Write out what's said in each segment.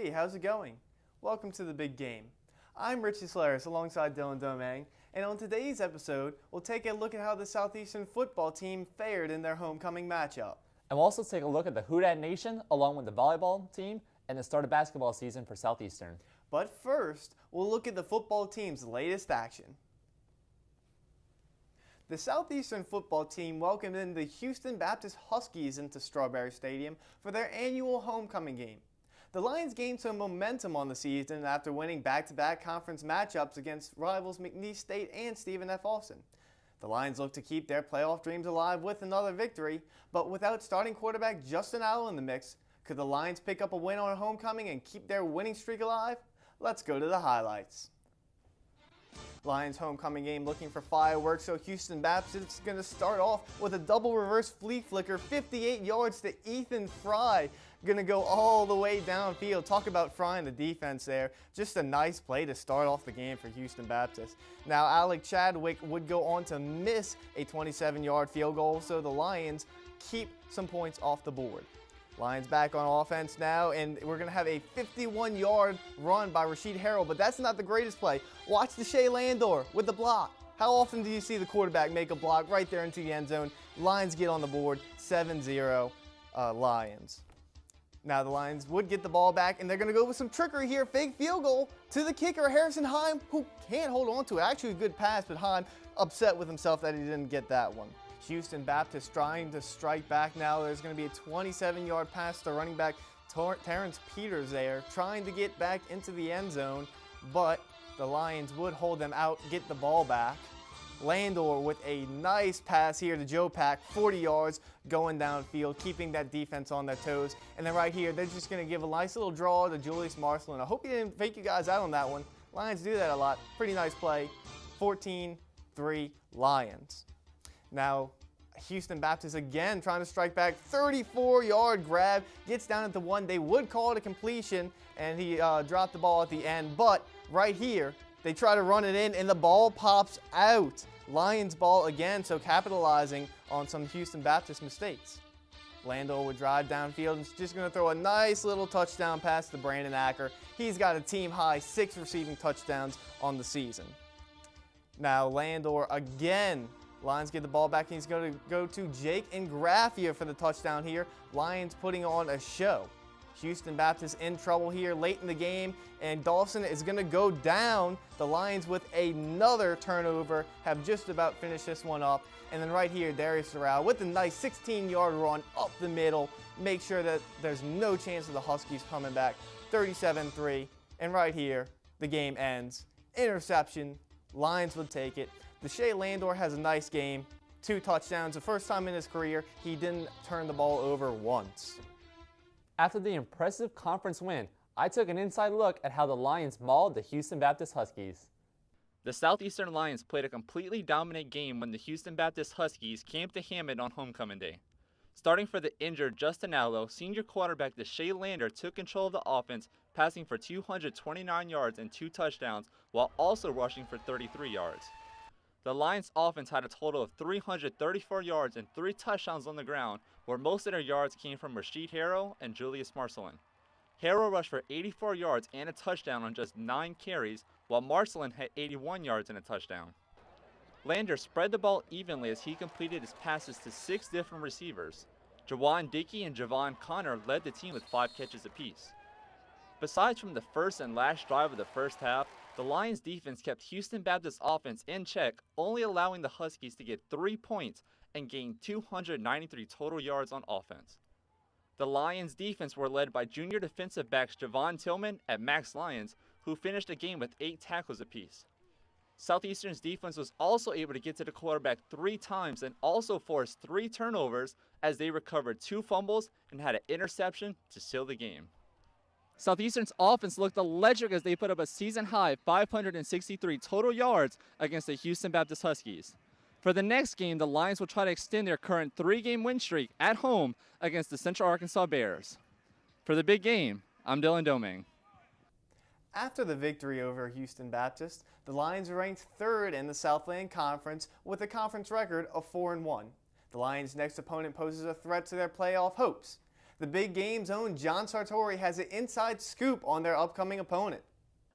Hey, how's it going? Welcome to the big game. I'm Richie Solaris alongside Dylan Domingue, and on today's episode, we'll take a look at how the Southeastern football team fared in their homecoming matchup. And we'll also take a look at the Who Dat Nation along with the volleyball team and the start of basketball season for Southeastern. But first, we'll look at the football team's latest action. The Southeastern football team welcomed in the Houston Baptist Huskies into Strawberry Stadium for their annual homecoming game. The Lions gained some momentum on the season after winning back-to-back conference matchups against rivals McNeese State and Stephen F. Austin. The Lions look to keep their playoff dreams alive with another victory, but without starting quarterback Justin Allen in the mix, could the Lions pick up a win on homecoming and keep their winning streak alive? Let's go to the highlights. Lions homecoming game looking for fireworks, so Houston Baptist is going to start off with a double reverse flea flicker, 58 yards to Ethan Fry. Going to go all the way downfield. Talk about frying the defense there. Just a nice play to start off the game for Houston Baptist. Now Alec Chadwick would go on to miss a 27-yard field goal, so the Lions keep some points off the board. Lions back on offense now, and we're going to have a 51-yard run by Rasheed Harrell, but that's not the greatest play. Watch Deshae Landor with the block. How often do you see the quarterback make a block right there into the end zone? Lions get on the board, 7-0 Lions. Now the Lions would get the ball back, and they're going to go with some trickery here. Fake field goal to the kicker, Harrison Heim, who can't hold on to it. Actually a good pass, but Heim upset with himself that he didn't get that one. Houston Baptist trying to strike back now. There's going to be a 27-yard pass to running back Terrence Peters there, trying to get back into the end zone, but the Lions would hold them out, get the ball back. Landor with a nice pass here to Joe Pack, 40 yards going downfield, keeping that defense on their toes. And then right here, they're just going to give a nice little draw to Julius Marshall. And I hope he didn't fake you guys out on that one. Lions do that a lot. Pretty nice play. 14-3 Lions. Now, Houston Baptist again trying to strike back, 34-yard grab, gets down at the one. They would call it a completion, and he dropped the ball at the end. But right here, they try to run it in, and the ball pops out. Lions ball again, so capitalizing on some Houston Baptist mistakes. Landor would drive downfield and is just going to throw a nice little touchdown pass to Brandon Acker. He's got a team-high 6 receiving touchdowns on the season. Now Landor again. Lions get the ball back, and he's going to go to Jake Ingraffia for the touchdown here. Lions putting on a show. Houston Baptist in trouble here late in the game, and Dawson is going to go down. The Lions with another turnover have just about finished this one up. And then right here, Darius Doral with a nice 16-yard run up the middle. Make sure that there's no chance of the Huskies coming back. 37-3. And right here, the game ends. Interception. Lions would take it. Deshae Landor has a nice game. 2 touchdowns. The first time in his career, he didn't turn the ball over once. After the impressive conference win, I took an inside look at how the Lions mauled the Houston Baptist Huskies. The Southeastern Lions played a completely dominant game when the Houston Baptist Huskies came to Hammond on homecoming day. Starting for the injured Justin Allo, senior quarterback Deshae Landor took control of the offense, passing for 229 yards and 2 touchdowns, while also rushing for 33 yards. The Lions offense had a total of 334 yards and 3 touchdowns on the ground, where most of their yards came from Rasheed Harrell and Julius Marcelin. Harrell rushed for 84 yards and a touchdown on just 9 carries, while Marcelin had 81 yards and a touchdown. Landor spread the ball evenly as he completed his passes to 6 different receivers. Jawan Dickey and Javon Connor led the team with 5 catches apiece. Besides from the first and last drive of the first half, the Lions defense kept Houston Baptist offense in check, only allowing the Huskies to get 3 points and gain 293 total yards on offense. The Lions defense were led by junior defensive backs Javon Tillman and Max Lyons, who finished the game with 8 tackles apiece. Southeastern's defense was also able to get to the quarterback 3 times and also forced 3 turnovers as they recovered 2 fumbles and had an interception to seal the game. Southeastern's offense looked electric as they put up a season-high 563 total yards against the Houston Baptist Huskies. For the next game, the Lions will try to extend their current 3-game win streak at home against the Central Arkansas Bears. For the big game, I'm Dylan Domingue. After the victory over Houston Baptist, the Lions are ranked 3rd in the Southland Conference with a conference record of 4-1. The Lions' next opponent poses a threat to their playoff hopes. The Big Game's own John Sartori has an inside scoop on their upcoming opponent.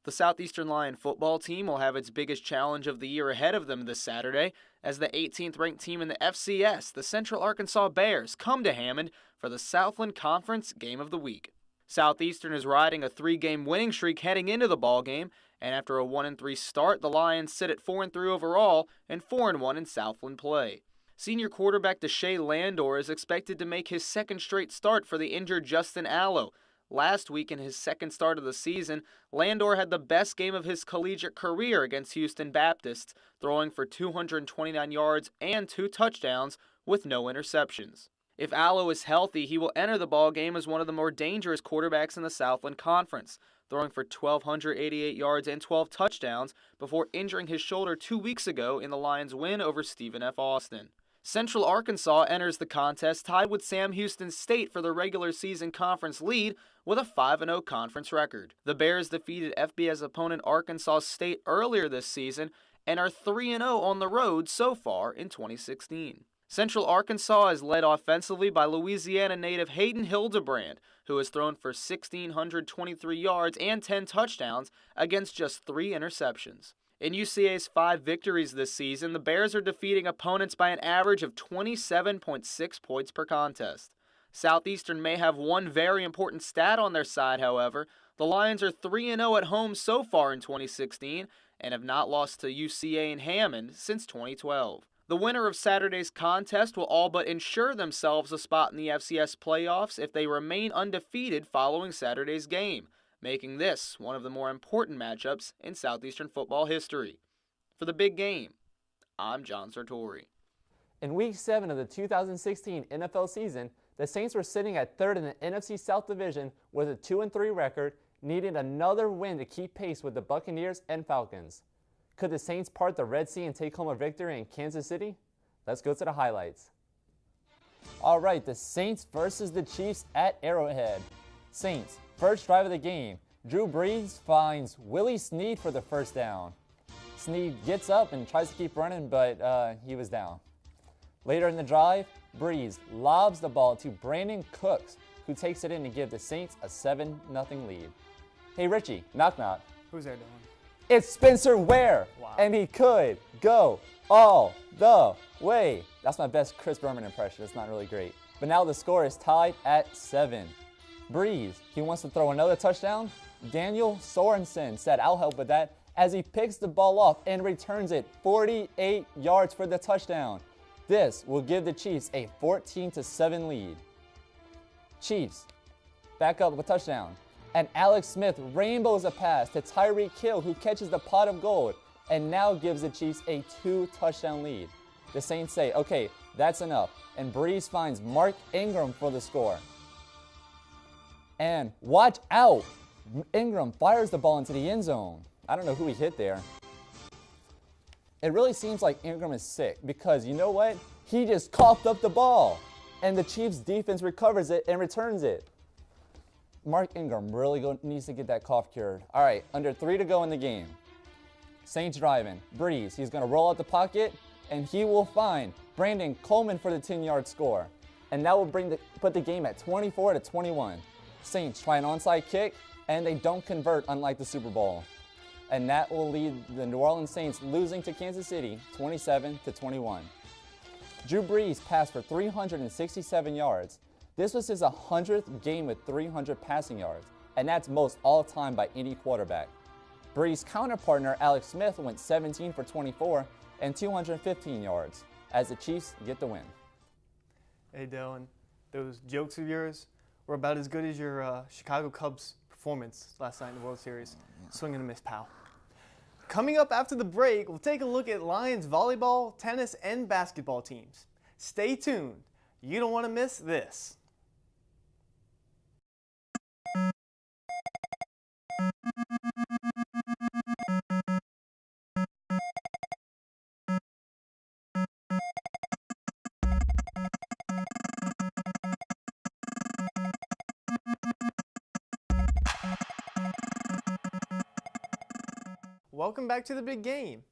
The Southeastern Lion football team will have its biggest challenge of the year ahead of them this Saturday as the 18th ranked team in the FCS, the Central Arkansas Bears, come to Hammond for the Southland Conference Game of the Week. Southeastern is riding a 3-game winning streak heading into the ballgame, and after a 1-3 start, the Lions sit at 4-3 overall and 4-1 in Southland play. Senior quarterback Deshae Landor is expected to make his second straight start for the injured Justin Allo. Last week in his second start of the season, Landor had the best game of his collegiate career against Houston Baptist, throwing for 229 yards and 2 touchdowns with no interceptions. If Allo is healthy, he will enter the ballgame as one of the more dangerous quarterbacks in the Southland Conference, throwing for 1,288 yards and 12 touchdowns before injuring his shoulder 2 weeks ago in the Lions' win over Stephen F. Austin. Central Arkansas enters the contest tied with Sam Houston State for the regular season conference lead with a 5-0 conference record. The Bears defeated FBS opponent Arkansas State earlier this season and are 3-0 on the road so far in 2016. Central Arkansas is led offensively by Louisiana native Hayden Hildebrand, who has thrown for 1,623 yards and 10 touchdowns against just 3 interceptions. In UCA's 5 victories this season, the Bears are defeating opponents by an average of 27.6 points per contest. Southeastern may have one very important stat on their side, however. The Lions are 3-0 at home so far in 2016 and have not lost to UCA in Hammond since 2012. The winner of Saturday's contest will all but ensure themselves a spot in the FCS playoffs if they remain undefeated following Saturday's game, making this one of the more important matchups in Southeastern football history. For the Big Game, I'm John Sartori. In Week 7 of the 2016 NFL season, the Saints were sitting at 3rd in the NFC South Division with a 2-3 record, needing another win to keep pace with the Buccaneers and Falcons. Could the Saints part the Red Sea and take home a victory in Kansas City? Let's go to the highlights. All right, the Saints versus the Chiefs at Arrowhead. Saints, first drive of the game. Drew Brees finds Willie Snead for the first down. Snead gets up and tries to keep running, but he was down. Later in the drive, Brees lobs the ball to Brandon Cooks, who takes it in to give the Saints a 7-0 lead. Hey Richie, knock knock. Who's there, Dylan? It's Spencer Ware, Wow. and he could go all the way. That's my best Chris Berman impression. It's not really great. But now the score is tied at 7. Brees, he wants to throw another touchdown. Daniel Sorensen said, "I'll help with that," as he picks the ball off and returns it 48 yards for the touchdown. This will give the Chiefs a 14-7 lead. Chiefs back up with a touchdown. And Alex Smith rainbows a pass to Tyreek Hill, who catches the pot of gold and now gives the Chiefs a 2-touchdown lead. The Saints say, okay, that's enough. And Brees finds Mark Ingram for the score. And watch out! Ingram fires the ball into the end zone. I don't know who he hit there. It really seems like Ingram is sick because you know what? He just coughed up the ball. And the Chiefs defense recovers it and returns it. Mark Ingram really needs to get that cough cured. All right, under 3 to go in the game. Saints driving. Brees, he's going to roll out the pocket, and he will find Brandon Coleman for the 10-yard score. And that will put the game at 24-21. Saints try an onside kick, and they don't convert, unlike the Super Bowl. And that will lead the New Orleans Saints losing to Kansas City 27-21. Drew Brees passed for 367 yards. This was his 100th game with 300 passing yards, and that's most all-time by any quarterback. Brees' counterpartner Alex Smith went 17 for 24 and 215 yards, as the Chiefs get the win. Hey Dylan, those jokes of yours were about as good as your Chicago Cubs performance last night in the World Series. Swing and a miss, pal. Coming up after the break, we'll take a look at Lions volleyball, tennis, and basketball teams. Stay tuned. You don't want to miss this. Welcome back to the big game.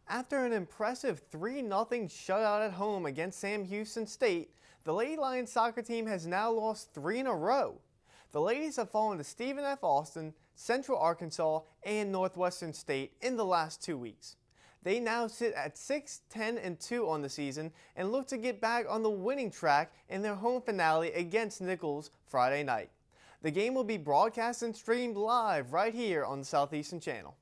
After an impressive 3-0 shutout at home against Sam Houston State, The Lady Lions soccer team has now lost 3 in a row. The ladies have fallen to Stephen F. Austin, Central Arkansas, and Northwestern State in the last 2 weeks. They now sit at 6-10-2 on the season and look to get back on the winning track in their home finale against Nichols Friday night. The game will be broadcast and streamed live right here on the Southeastern Channel.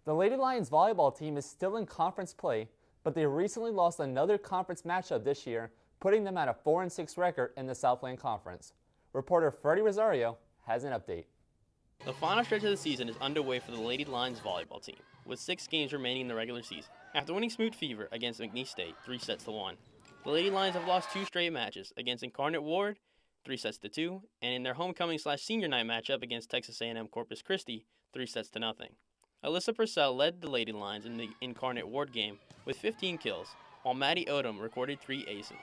The Lady Lions volleyball team is still in conference play, but they recently lost another conference matchup this year, putting them at a 4-6 record in the Southland Conference. Reporter Freddie Rosario has an update. The final stretch of the season is underway for the Lady Lions volleyball team, with 6 games remaining in the regular season. After winning Smoot Fever against McNeese State 3-1, the Lady Lions have lost 2 straight matches against Incarnate Ward 3-2, and in their homecoming/senior night matchup against Texas A&M Corpus Christi 3-0. Alyssa Purcell led the Lady Lions in the Incarnate Ward game with 15 kills, while Maddie Odom recorded 3 aces.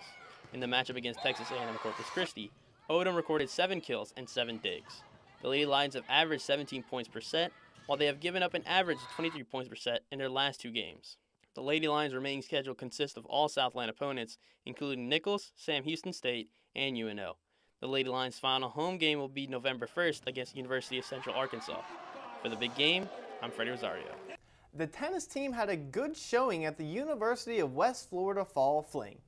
In the matchup against Texas A&M Corpus Christi, Odom recorded 7 kills and 7 digs. The Lady Lions have averaged 17 points per set, while they have given up an average of 23 points per set in their last 2 games. The Lady Lions' remaining schedule consists of all Southland opponents, including Nichols, Sam Houston State, and UNO. The Lady Lions' final home game will be November 1st against the University of Central Arkansas. For the big game, I'm Freddie Rosario. The tennis team had a good showing at the University of West Florida Fall Fling.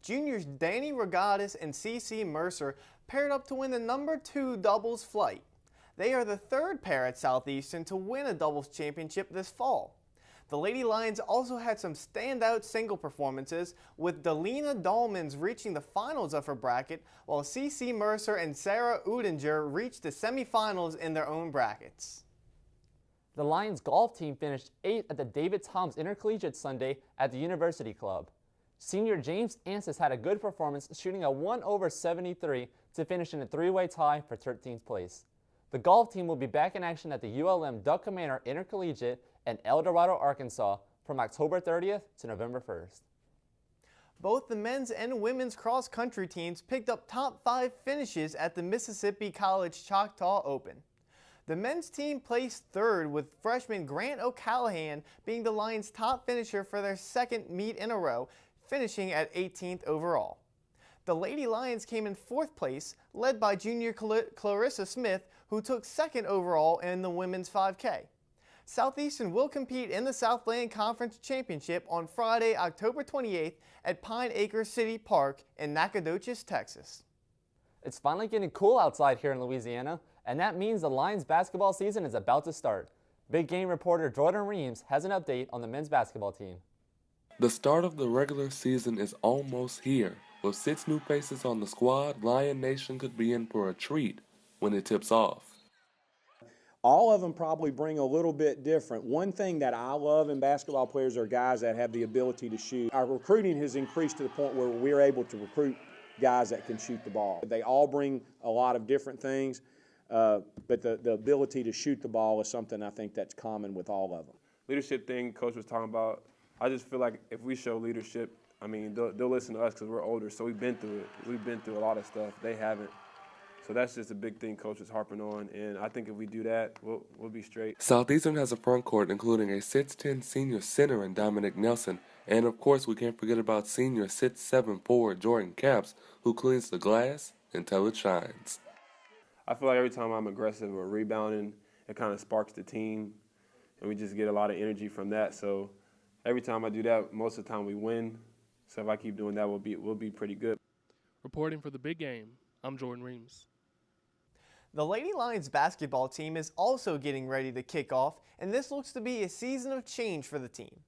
Juniors Danny Regatas and CC Mercer paired up to win the number 2 doubles flight. They are the 3rd pair at Southeastern to win a doubles championship this fall. The Lady Lions also had some standout single performances, with Delina Dahlmans reaching the finals of her bracket, while CC Mercer and Sarah Udinger reached the semifinals in their own brackets. The Lions golf team finished 8th at the David Toms Intercollegiate Sunday at the University Club. Senior James Ansis had a good performance, shooting a 1/73 to finish in a 3-way tie for 13th place. The golf team will be back in action at the ULM Duck Commander Intercollegiate in El Dorado, Arkansas from October 30th to November 1st. Both the men's and women's cross-country teams picked up top 5 finishes at the Mississippi College Choctaw Open. The men's team placed 3rd, with freshman Grant O'Callahan being the Lions' top finisher for their 2nd meet in a row, finishing at 18th overall. The Lady Lions came in 4th place, led by junior Clarissa Smith, who took 2nd overall in the women's 5K. Southeastern will compete in the Southland Conference Championship on Friday, October 28th at Pine Acre City Park in Nacogdoches, Texas. It's finally getting cool outside here in Louisiana, and that means the Lions basketball season is about to start. Big Game reporter Jordan Reams has an update on the men's basketball team. The start of the regular season is almost here. With 6 new faces on the squad, Lion Nation could be in for a treat when it tips off. All of them probably bring a little bit different. One thing that I love in basketball players are guys that have the ability to shoot. Our recruiting has increased to the point where we're able to recruit guys that can shoot the ball. They all bring a lot of different things, but the ability to shoot the ball is something I think that's common with all of them. Leadership thing Coach was talking about, I just feel like if we show leadership, I mean, they'll listen to us because we're older, so we've been through it. We've been through a lot of stuff. They haven't. So that's just a big thing Coach is harping on, and I think if we do that, we'll be straight. Southeastern has a front court including a 6'10" senior center in Dominic Nelson, and of course we can't forget about senior 6'7" forward Jordan Capps, who cleans the glass until it shines. I feel like every time I'm aggressive or rebounding, it kind of sparks the team, and we just get a lot of energy from that. So every time I do that, most of the time we win. So if I keep doing that, we'll be pretty good. Reporting for the big game, I'm Jordan Reams. The Lady Lions basketball team is also getting ready to kick off, and this looks to be a season of change for the team.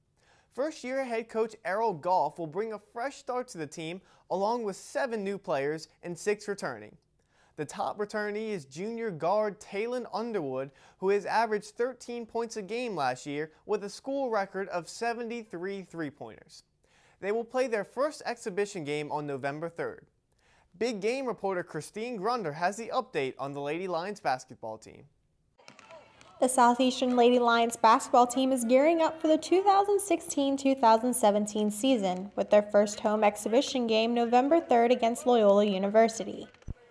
First-year head coach Errol Goff will bring a fresh start to the team, along with 7 new players and 6 returning. The top returnee is junior guard Talon Underwood, who has averaged 13 points a game last year with a school record of 73 three-pointers. They will play their first exhibition game on November 3rd. Big Game reporter Christine Grunder has the update on the Lady Lions basketball team. The Southeastern Lady Lions basketball team is gearing up for the 2016-2017 season with their first home exhibition game November 3rd against Loyola University.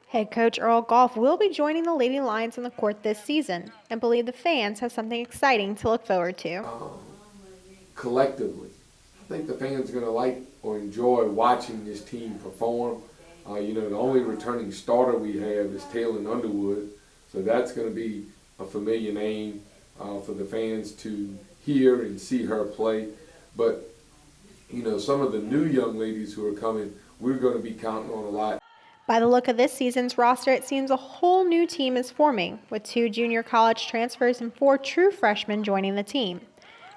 Head coach Earl Goff will be joining the Lady Lions on the court this season and believe the fans have something exciting to look forward to. Collectively, I think the fans are going to like or enjoy watching this team perform. The only returning starter we have is Taylor Underwood, so that's going to be a familiar name for the fans to hear and see her play. But, some of the new young ladies who are coming, we're going to be counting on a lot. By the look of this season's roster, it seems a whole new team is forming, with 2 junior college transfers and 4 true freshmen joining the team.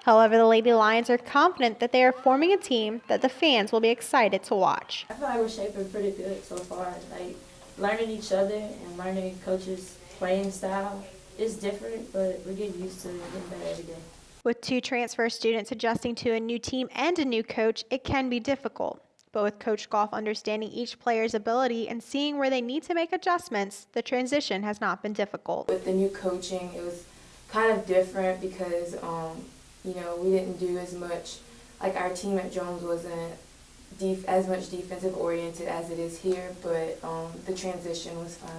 However, the Lady Lions are confident that they are forming a team that the fans will be excited to watch. I feel like we're shaping pretty good so far. Like, learning each other and learning coaches' playing style is different, but we're getting used to it and getting better every day. With 2 transfer students adjusting to a new team and a new coach, it can be difficult. But with Coach Goff understanding each player's ability and seeing where they need to make adjustments, the transition has not been difficult. With the new coaching, it was kind of different because, we didn't do as much, like our team at Jones wasn't as much defensive oriented as it is here, but the transition was fine.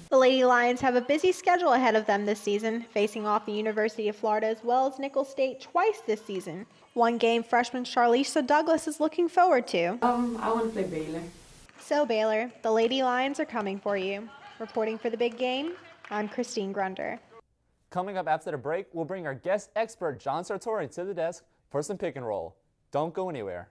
The Lady Lions have a busy schedule ahead of them this season, facing off the University of Florida as well as Nicholls State twice this season. One game freshman Charlisa Douglas is looking forward to. I want to play Baylor. So Baylor, the Lady Lions are coming for you. Reporting for the big game, I'm Christine Grunder. Coming up after the break, we'll bring our guest expert, John Sartori, to the desk for some pick and roll. Don't go anywhere.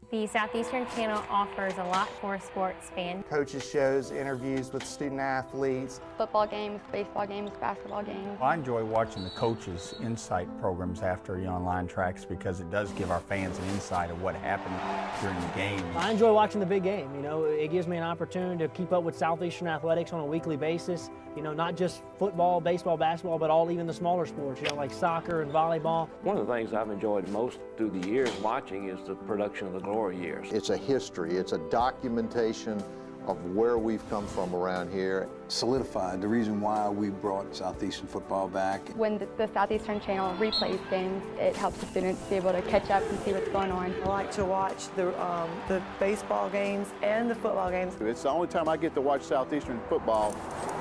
The Southeastern Channel offers a lot for sports fans. Coaches shows, interviews with student athletes. Football games, baseball games, basketball games. I enjoy watching the coaches' insight programs after the online tracks because it does give our fans an insight of what happened during the game. I enjoy watching the big game. It gives me an opportunity to keep up with Southeastern athletics on a weekly basis. Not just football, baseball, basketball, but even the smaller sports, like soccer and volleyball. One of the things I've enjoyed most through the years watching is the production of the glory years. It's a history, it's a documentation of where we've come from around here. Solidified the reason why we brought Southeastern football back. When the Southeastern Channel replays games, it helps the students be able to catch up and see what's going on. I like to watch the baseball games and the football games. It's the only time I get to watch Southeastern football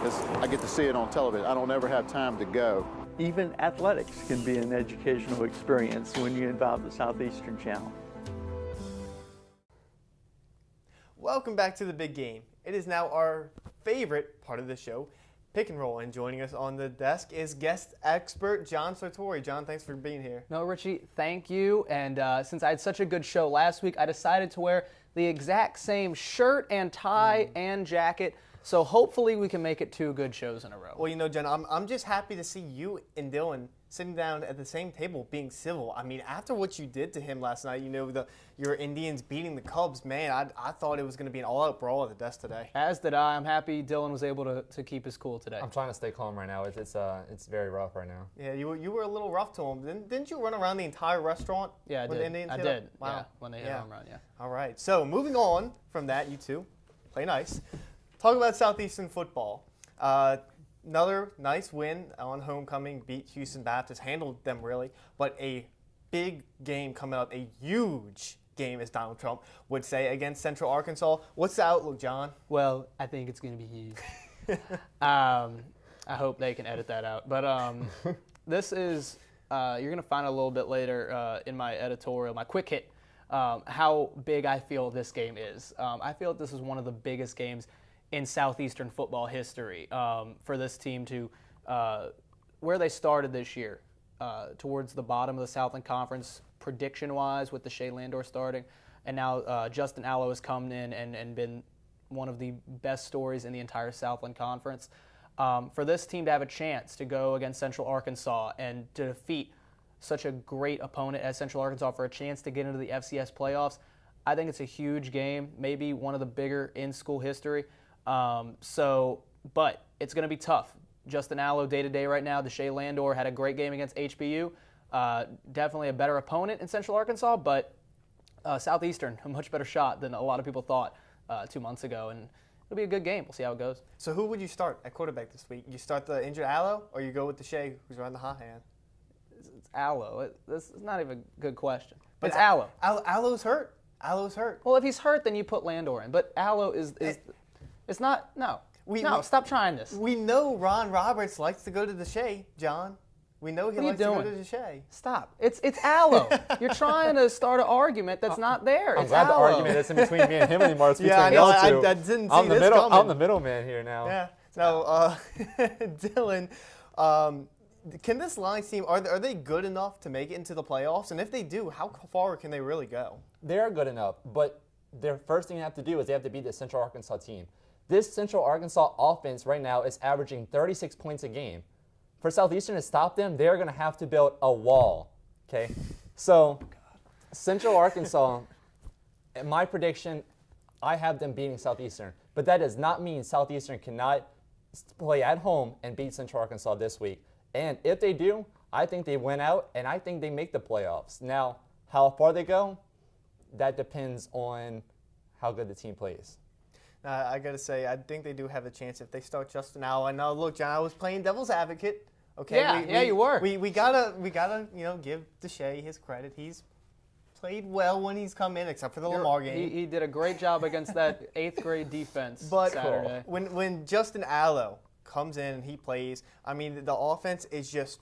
is I get to see it on television. I don't ever have time to go. Even athletics can be an educational experience when you involve the Southeastern Channel. Welcome back to the big game. It is now our favorite part of the show, pick and roll, and joining us on the desk is guest expert John Sartori. John, thanks for being here. No, Richie, thank you. And since I had such a good show last week, I decided to wear the exact same shirt and tie and jacket. So hopefully we can make it 2 good shows in a row. Well, John, I'm just happy to see you and Dylan sitting down at the same table being civil. I mean, after what you did to him last night, your Indians beating the Cubs, man, I thought it was going to be an all-out brawl at the desk today. As did I. I'm happy Dylan was able to keep his cool today. I'm trying to stay calm right now. It's very rough right now. Yeah, you were a little rough to him. Didn't you run around the entire restaurant? Yeah, I when did. The Indians I hit did. him? Wow. Yeah, when they hit home run, yeah. All right. So moving on from that, you two play nice. Talk about Southeastern football. Another nice win on homecoming, beat Houston Baptist, handled them really, but a big game coming up, a huge game, as Donald Trump would say, against Central Arkansas. What's the outlook, John? Well, I think it's going to be huge. I hope they can edit that out. But this is, you're going to find a little bit later in my editorial, my quick hit, how big I feel this game is. I feel this is one of the biggest games in Southeastern football history for this team to where they started this year, towards the bottom of the Southland Conference prediction-wise with the Shea Landor starting, and now Justin Allo has come in and been one of the best stories in the entire Southland Conference. For this team to have a chance to go against Central Arkansas and to defeat such a great opponent as Central Arkansas for a chance to get into the FCS playoffs, I think it's a huge game, maybe one of the bigger in school history. But it's going to be tough. Justin Allo day-to-day right now. Shea Landor had a great game against HBU. Definitely a better opponent in Central Arkansas, but Southeastern, a much better shot than a lot of people thought 2 months ago. And it'll be a good game. We'll see how it goes. So who would you start at quarterback this week? You start the injured Allo, or you go with Shea, who's running the hot hand? It's Allo. This is not even a good question. But it's Allo. Allo's hurt. Allo's hurt. Well, if he's hurt, then you put Landor in. But Allo is it's not, no. Stop trying this. We know Ron Roberts likes to go to Shea, John. We know he What are you likes to go doing? to Deshae. Stop. It's Aloe. You're trying to start an argument that's not there. I'm It's glad the Aloe. argument isn't between me and him anymore. It's between Yeah, I know. y'all two. I didn't see I'm the this middle. coming. I'm the middleman here now. Yeah. So, Dylan, can this Lions team, are they good enough to make it into the playoffs? And if they do, how far can they really go? They're good enough, but their first thing they have to do is they have to beat the Central Arkansas team. This Central Arkansas offense right now is averaging 36 points a game. For Southeastern to stop them, they're going to have to build a wall. Okay, so Central Arkansas, in my prediction, I have them beating Southeastern, but that does not mean Southeastern cannot play at home and beat Central Arkansas this week. And if they do, I think they win out, and I think they make the playoffs. Now, how far they go, that depends on how good the team plays. I got to say, I think they do have a chance if they start Justin Allen. Now, look, John, I was playing devil's advocate. Okay, Yeah, you were. We gotta give Deshae his credit. He's played well when he's come in, except for the Lamar game. He did a great job against that 8th grade defense Saturday. When Justin Allen comes in and he plays, I mean, the offense is just,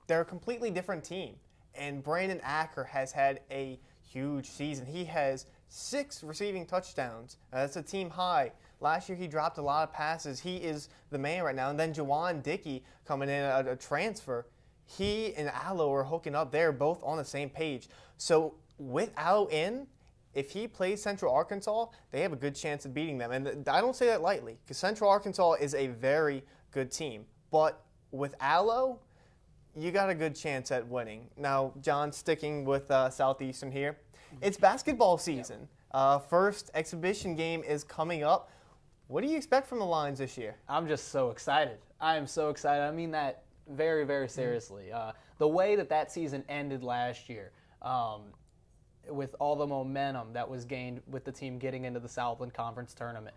they're a completely different team. And Brandon Acker has had a huge season. He has 6 receiving touchdowns. That's a team high. Last year he dropped a lot of passes. He is the man right now. And then Jawan Dickey coming in, a transfer. He and Aloe are hooking up. They're both on the same page. So with Aloe in, if he plays Central Arkansas, they have a good chance of beating them. And I don't say that lightly, because Central Arkansas is a very good team. But with Aloe, you got a good chance at winning. Now, John, sticking with Southeastern here, it's basketball season. First exhibition game is coming up. What do you expect from the Lions this year? I'm just so excited. I am so excited. I mean that very, very seriously. The way that season ended last year, with all the momentum that was gained with the team getting into the Southland Conference tournament,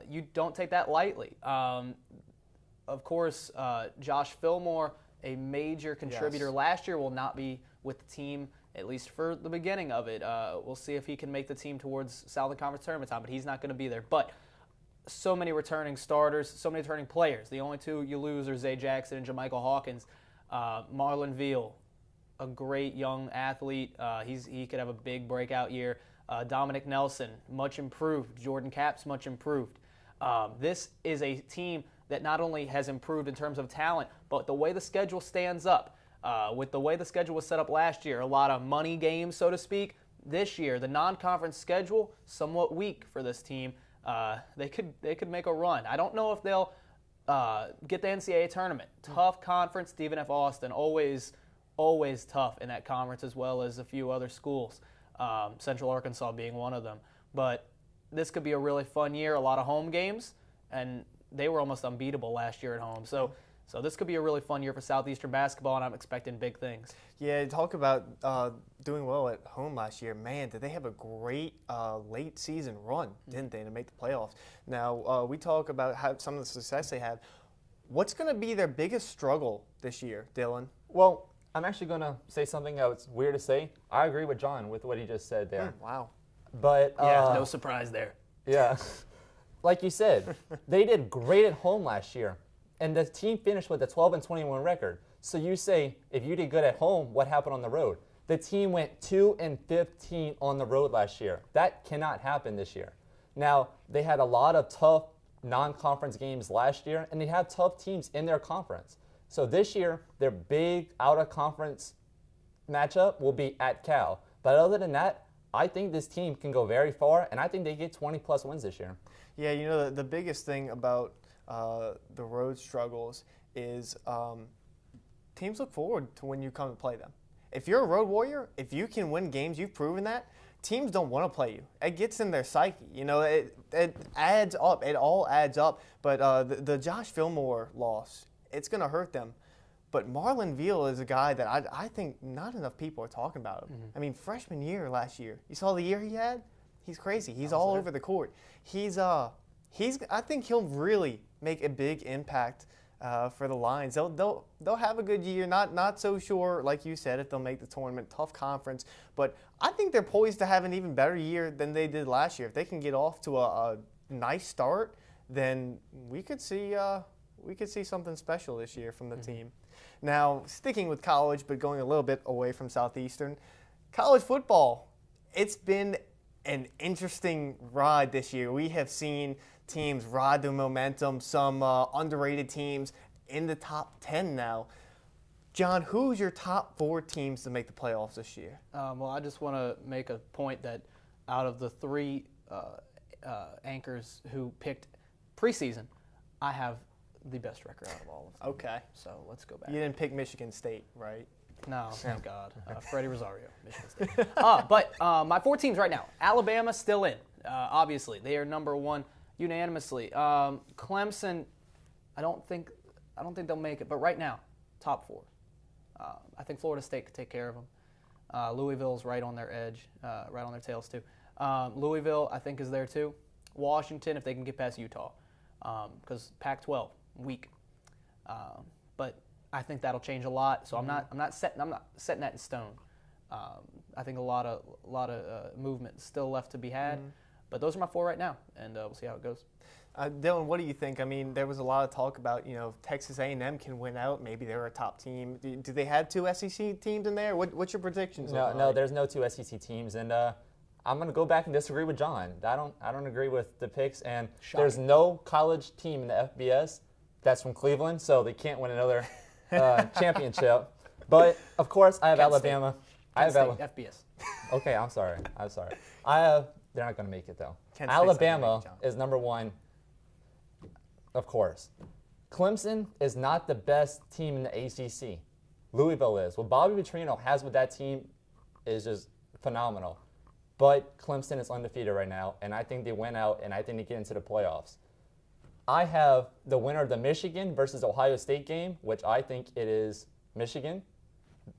you don't take that lightly. Of course, Josh Fillmore, a major contributor last year, will not be with the team, at least for the beginning of it. We'll see if he can make the team towards Southland Conference tournament time, but he's not going to be there. But so many returning starters, so many returning players. The only 2 you lose are Zay Jackson and Jamichael Hawkins. Marlon Veal, a great young athlete. He could have a big breakout year. Dominic Nelson, much improved. Jordan Capps, much improved. This is a team that not only has improved in terms of talent, but the way the schedule stands up. With the way the schedule was set up last year, a lot of money games, so to speak. This year, the non-conference schedule, somewhat weak for this team. They could make a run. I don't know if they'll get the NCAA tournament. Tough conference. Stephen F. Austin, always tough in that conference, as well as a few other schools, Central Arkansas being one of them. But this could be a really fun year, a lot of home games, and they were almost unbeatable last year at home. So this could be a really fun year for Southeastern basketball, and I'm expecting big things. Yeah, talk about doing well at home last year. Man, did they have a great late season run, didn't they, to make the playoffs? Now, we talk about some of the success they had. What's going to be their biggest struggle this year, Dylan? Well, I'm actually going to say something that's weird to say. I agree with John with what he just said there. Wow. But yeah, no surprise there. Yeah. Like you said, they did great at home last year. And the team finished with a 12-21 record. So you say, if you did good at home, what happened on the road? The team went 2-15 on the road last year. That cannot happen this year. Now, they had a lot of tough non-conference games last year, and they have tough teams in their conference. So this year, their big out-of-conference matchup will be at Cal. But other than that, I think this team can go very far, and I think they get 20-plus wins this year. Yeah, you know, the biggest thing about the road struggles is teams look forward to when you come to play them. If you're a road warrior, if you can win games, you've proven that, teams don't want to play you. It gets in their psyche. You know, it adds up. It all adds up. But the Josh Fillmore loss, it's going to hurt them. But Marlon Veal is a guy that I think not enough people are talking about him. I mean, freshman year last year, you saw the year he had? He's crazy. He's all over the court. I think he'll really make a big impact for the Lions. They'll have a good year. Not so sure, like you said, if they'll make the tournament. Tough conference, but I think they're poised to have an even better year than they did last year. If they can get off to a nice start, then we could see something special this year from the team. Now, sticking with college, but going a little bit away from Southeastern, college football, it's been an interesting ride this year. We have seen teams ride the momentum, some underrated teams in the top 10 now. John, who's your top 4 teams to make the playoffs this year? Well, I just want to make a point that out of the 3 anchors who picked preseason, I have the best record out of all of them. Okay. So let's go back. You didn't pick Michigan State, right? No, thank God. Freddie Rosario, Michigan State. But my 4 teams right now. Alabama still in, obviously. They are number 1 unanimously. Clemson, I don't think they'll make it, but right now, top 4. I think Florida State could take care of them. Louisville's right on their edge, right on their tails too. Louisville, I think, is there too. Washington, if they can get past Utah, because Pac-12 weak. But I think that'll change a lot. So I'm not setting that in stone. I think a lot of movement still left to be had. But those are my 4 right now, and we'll see how it goes. Dylan, what do you think? I mean, there was a lot of talk about, Texas A&M can win out. Maybe they're a top team. Do they have 2 SEC teams in there? What's your predictions? No, there's no 2 SEC teams, and I'm going to go back and disagree with John. I don't agree with the picks, and there's no college team in the FBS that's from Cleveland, so they can't win another championship. But of course, I have Alabama. FBS. Okay, I'm sorry. They're not going to make it though. Alabama is number 1. Of course. Clemson is not the best team in the ACC. Louisville is. What Bobby Petrino has with that team is just phenomenal. But Clemson is undefeated right now, and I think they win out, and I think they get into the playoffs. I have the winner of the Michigan versus Ohio State game, which I think it is Michigan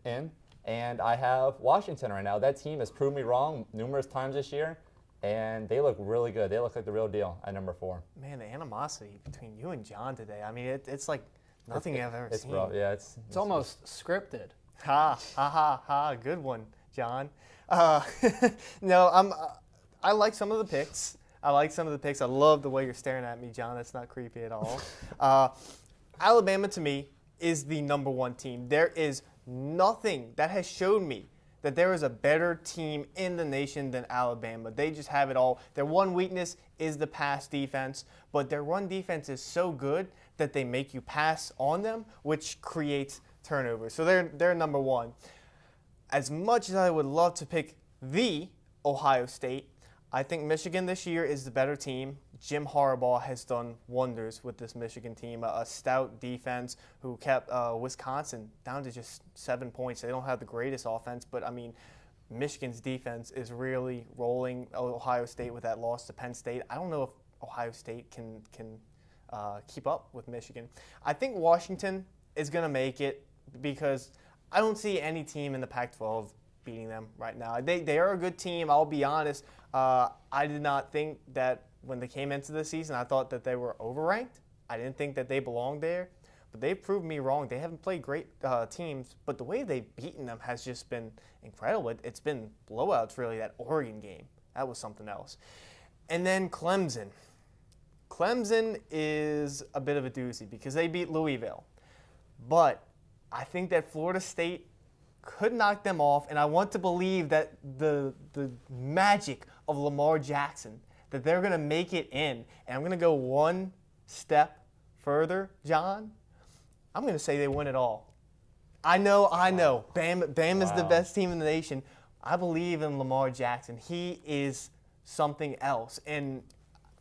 in, and I have Washington right now. That team has proved me wrong numerous times this year, and they look really good. They look like the real deal at number 4. Man, the animosity between you and John today. I mean, it's like nothing I've ever seen. Rough. Yeah, it's almost scripted. Ha, ha, ha, ha. Good one, John. No, I like some of the picks. I love the way you're staring at me, John. That's not creepy at all. Alabama, to me, is the number 1 team. There is nothing that has shown me that there is a better team in the nation than Alabama. They just have it all. Their one weakness is the pass defense, but their run defense is so good that they make you pass on them, which creates turnovers. So they're number 1. As much as I would love to pick the Ohio State, I think Michigan this year is the better team. Jim Harbaugh has done wonders with this Michigan team, a stout defense who kept Wisconsin down to just 7 points. They don't have the greatest offense, but, I mean, Michigan's defense is really rolling Ohio State with that loss to Penn State. I don't know if Ohio State can keep up with Michigan. I think Washington is going to make it because I don't see any team in the Pac-12 beating them right now. They are a good team, I'll be honest. I did not think that when they came into the season, I thought that they were overranked. I didn't think that they belonged there, but they proved me wrong. They haven't played great teams, but the way they've beaten them has just been incredible. It's been blowouts, really. That Oregon game, that was something else. And then Clemson. Clemson is a bit of a doozy because they beat Louisville, but I think that Florida State could knock them off, and I want to believe that the magic of Lamar Jackson, that they're going to make it in. And I'm going to go one step further, John. I'm going to say they win it all. I know. Bama is the best team in the nation. I believe in Lamar Jackson. He is something else. And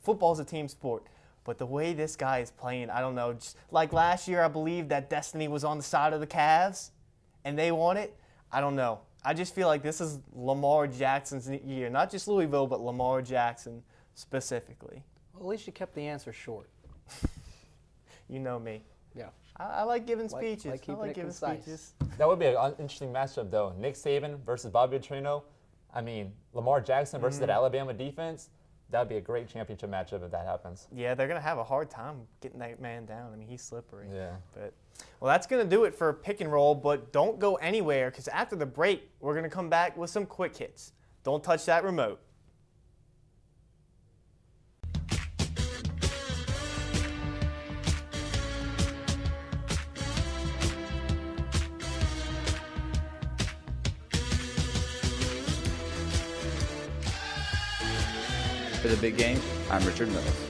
football's a team sport. But the way this guy is playing, I don't know. Just like last year, I believe that destiny was on the side of the Cavs, and they won it. I don't know. I just feel like this is Lamar Jackson's year. Not just Louisville, but Lamar Jackson specifically. Well, at least you kept the answer short. You know me. Yeah. I like giving speeches. I like giving speeches. That would be an interesting matchup, though. Nick Saban versus Bobby Petrino. I mean, Lamar Jackson versus that Alabama defense. That would be a great championship matchup if that happens. Yeah, they're going to have a hard time getting that man down. I mean, he's slippery. Yeah. But, well, that's going to do it for Pick and Roll, but don't go anywhere because after the break, we're going to come back with some quick hits. Don't touch that remote. For the big game, I'm Richard Mills.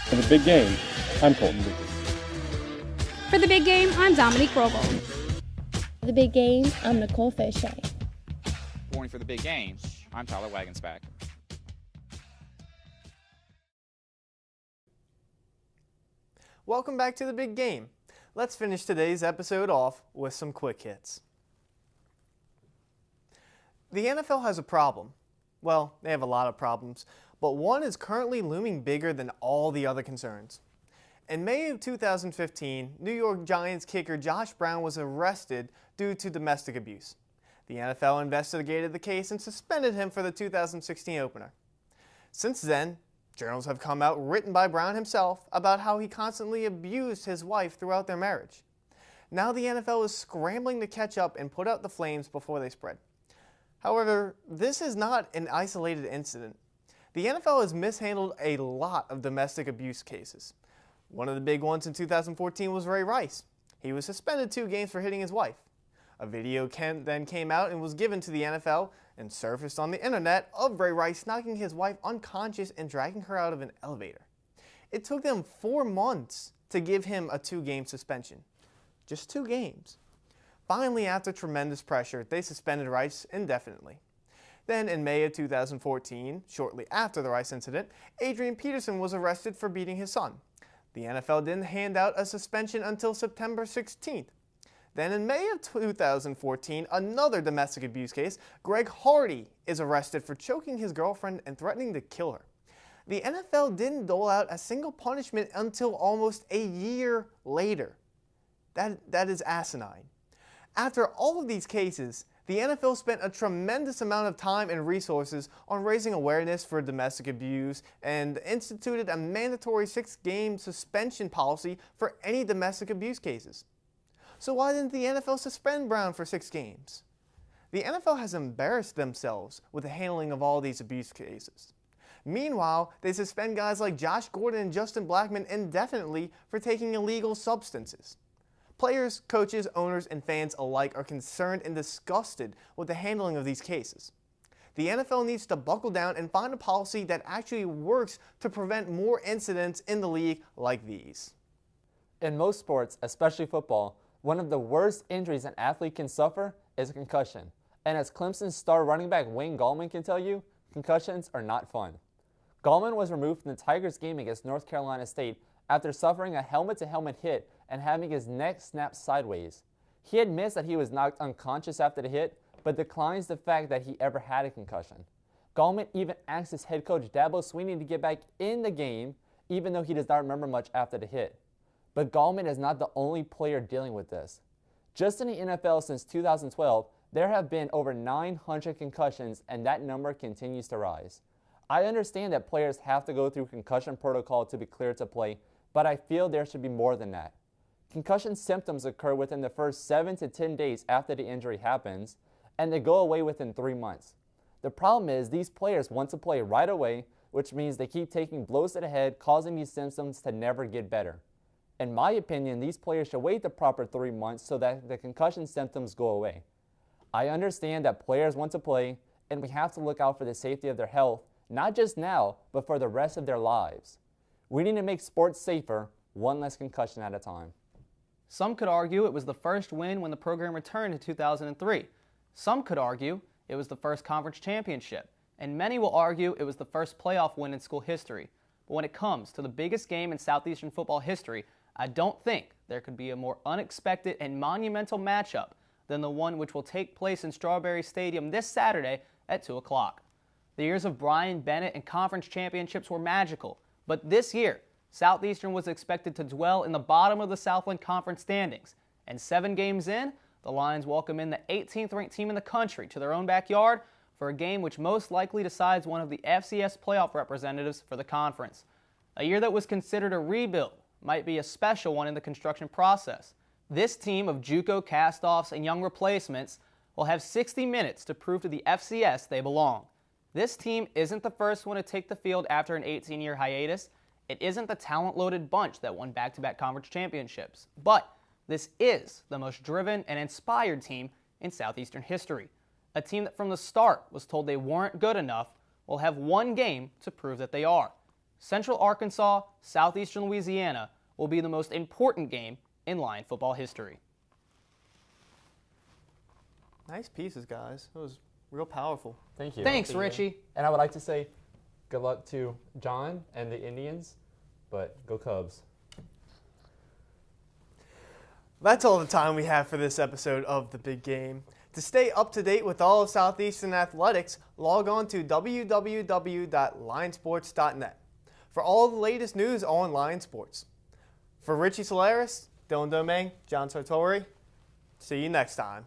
For the big game, I'm Colton Lucas. For the big game, I'm Dominique Robo. For the big game, I'm Nicole Fechet. Reporting for the big game, I'm Tyler Wagensback. Welcome back to the big game. Let's finish today's episode off with some quick hits. The NFL has a problem. Well, they have a lot of problems, but one is currently looming bigger than all the other concerns. In May of 2015, New York Giants kicker Josh Brown was arrested due to domestic abuse. The NFL investigated the case and suspended him for the 2016 opener. Since then, journals have come out written by Brown himself about how he constantly abused his wife throughout their marriage. Now the NFL is scrambling to catch up and put out the flames before they spread. However, this is not an isolated incident. The NFL has mishandled a lot of domestic abuse cases. One of the big ones in 2014 was Ray Rice. He was suspended 2 games for hitting his wife. A video then came out and was given to the NFL and surfaced on the internet of Ray Rice knocking his wife unconscious and dragging her out of an elevator. It took them 4 months to give him a 2-game suspension. Just 2 games. Finally, after tremendous pressure, they suspended Rice indefinitely. Then in May of 2014, shortly after the Rice incident, Adrian Peterson was arrested for beating his son. The NFL didn't hand out a suspension until September 16th. Then in May of 2014, another domestic abuse case, Greg Hardy is arrested for choking his girlfriend and threatening to kill her. The NFL didn't dole out a single punishment until almost a year later. That is asinine. After all of these cases, the NFL spent a tremendous amount of time and resources on raising awareness for domestic abuse and instituted a mandatory 6-game suspension policy for any domestic abuse cases. So why didn't the NFL suspend Brown for 6 games? The NFL has embarrassed themselves with the handling of all these abuse cases. Meanwhile, they suspend guys like Josh Gordon and Justin Blackmon indefinitely for taking illegal substances. Players, coaches, owners, and fans alike are concerned and disgusted with the handling of these cases. The NFL needs to buckle down and find a policy that actually works to prevent more incidents in the league like these. In most sports, especially football, one of the worst injuries an athlete can suffer is a concussion. And as Clemson's star running back Wayne Gallman can tell you, concussions are not fun. Gallman was removed from the Tigers game against North Carolina State after suffering a helmet-to-helmet hit and having his neck snap sideways. He admits that he was knocked unconscious after the hit, but declines the fact that he ever had a concussion. Gallman even asked his head coach Dabo Swinney to get back in the game, even though he does not remember much after the hit. But Gallman is not the only player dealing with this. Just in the NFL since 2012, there have been over 900 concussions, and that number continues to rise. I understand that players have to go through concussion protocol to be cleared to play, but I feel there should be more than that. Concussion symptoms occur within the first 7 to 10 days after the injury happens, and they go away within 3 months. The problem is these players want to play right away, which means they keep taking blows to the head, causing these symptoms to never get better. In my opinion, these players should wait the proper 3 months so that the concussion symptoms go away. I understand that players want to play, and we have to look out for the safety of their health, not just now, but for the rest of their lives. We need to make sports safer, one less concussion at a time. Some could argue it was the first win when the program returned in 2003. Some could argue it was the first conference championship. And many will argue it was the first playoff win in school history. But when it comes to the biggest game in Southeastern football history, I don't think there could be a more unexpected and monumental matchup than the one which will take place in Strawberry Stadium this Saturday at 2 o'clock. The years of Brian Bennett and conference championships were magical, but this year, Southeastern was expected to dwell in the bottom of the Southland Conference standings, and 7 games in, the Lions welcome in the 18th ranked team in the country to their own backyard for a game which most likely decides one of the FCS playoff representatives for the conference. A year that was considered a rebuild might be a special one in the construction process. This team of JUCO cast-offs and young replacements will have 60 minutes to prove to the FCS they belong. This team isn't the first one to take the field after an 18-year hiatus. It isn't the talent-loaded bunch that won back-to-back conference championships. But this is the most driven and inspired team in Southeastern history. A team that from the start was told they weren't good enough, will have one game to prove that they are. Central Arkansas, Southeastern Louisiana will be the most important game in Lion football history. Nice pieces, guys. It was real powerful. Thank you. Thanks, Richie. And I would like to say good luck to John and the Indians, but go Cubs. That's all the time we have for this episode of The Big Game. To stay up to date with all of Southeastern athletics, log on to www.lionsports.net for all the latest news on Lion Sports. For Richie Solaris, Dylan Domingue, John Sartori, see you next time.